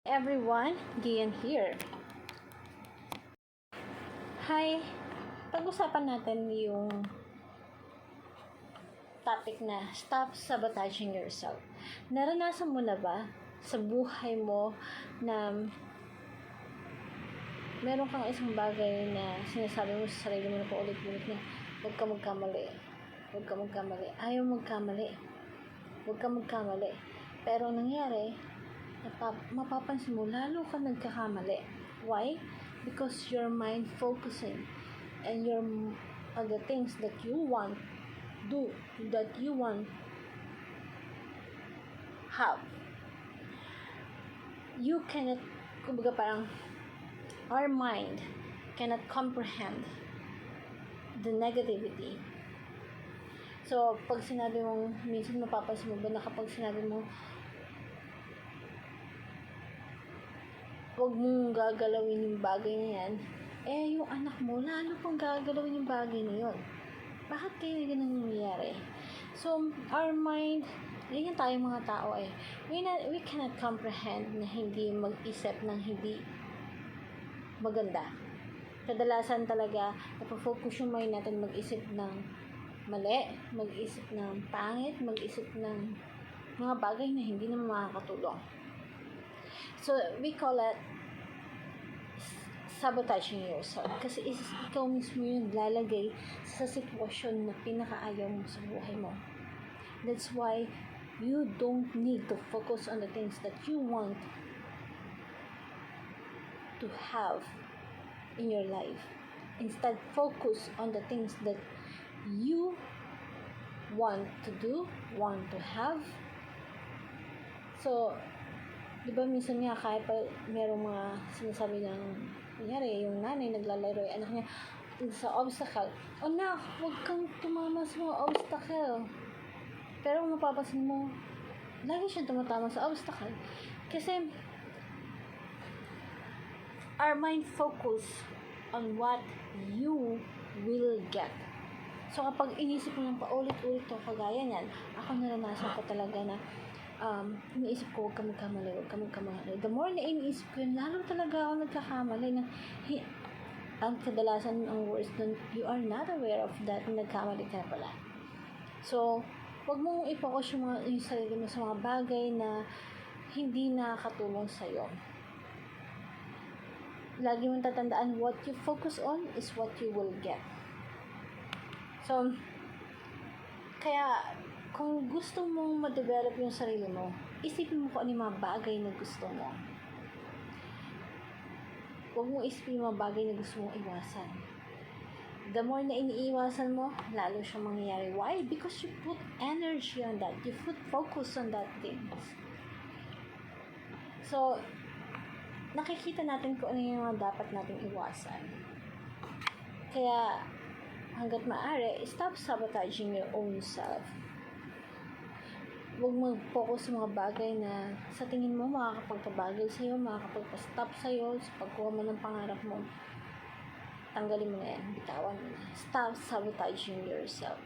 Everyone, Gian here. Hi, pag-usapan natin yung topic na stop sabotaging yourself. Naranasan mo na ba sa buhay mo na meron kang isang bagay na sinasabi mo sa sarili mo na paulit-ulit na huwag ka magkamali, huwag ka magkamali, ayaw magkamali, huwag ka magkamali. Pero nangyari, mapapansin mo, lalo ka nagkakamali. Why? Because your mind focusing and your the things that you want do, that you want have. You cannot, kumbaga parang, our mind cannot comprehend the negativity. So, pag sinabi mong, minsan mapapansin mo ba na kapag sinabi mo, huwag mong gagalawin yung bagay na yan, yung anak mo, lalo pang gagalawin yung bagay na yun. Bakit kaya ganun nangyayari? So, our mind, ganyan tayo mga tao we cannot comprehend na hindi mag-isip ng hindi maganda. Kadalasan talaga, napafocus yung mind natin mag-isip ng mali, mag-isip ng pangit, mag-isip ng mga bagay na hindi naman makakatulong. So, we call it sabotaging yourself. Kasi ikaw mismo yung lalagay sa sitwasyon na pinakaayaw mo sa buhay mo. That's why you don't need to focus on the things that you want to have in your life. Instead, focus on the things that you want to do, want to have. So, di ba minsan nga kahit pa merong mga sinasabi ng kunyari, yung nanay naglalaro yung anak niya sa obstacle. Anak, huwag kang tumama sa mga obstacle. Pero kung mapapansin mo, lagi siya tumatama sa obstacle. Kasi our mind focus on what you will get. So kapag inisip mo ng paulit-ulit to, kagaya niyan, ako naranasan ko talaga na iniisip ko, huwag ka magkamali, huwag ka magkamali. The more na iniisip ko yun, lalo talaga ako nagkakamali na ang kadalasan ang worst dun, you are not aware of that, nagkamali ka pala. So, huwag mong i-focus yung sarili mo sa mga bagay na hindi nakakatulong sa'yo. Lagi mong tatandaan, what you focus on is what you will get. So, kaya, kung gusto mong ma-develop yung sarili mo, isipin mo kung ano yung mga bagay na gusto mo. Huwag mong isipin yung mga bagay na gusto mong iwasan. The more na iniiwasan mo, lalo siyang mangyayari. Why? Because you put energy on that. You put focus on that things. So, nakikita natin kung ano yung mga dapat nating iwasan. Kaya, hanggat maaari, stop sabotaging your own self. Huwag mag-focus sa mga bagay na sa tingin mo makakapagpabagal sa'yo, makakapagpa-stop sa'yo sa pagkuha mo ng pangarap mo. Tanggalin mo na yan, bitawan mo na. Stop sabotaging yourself.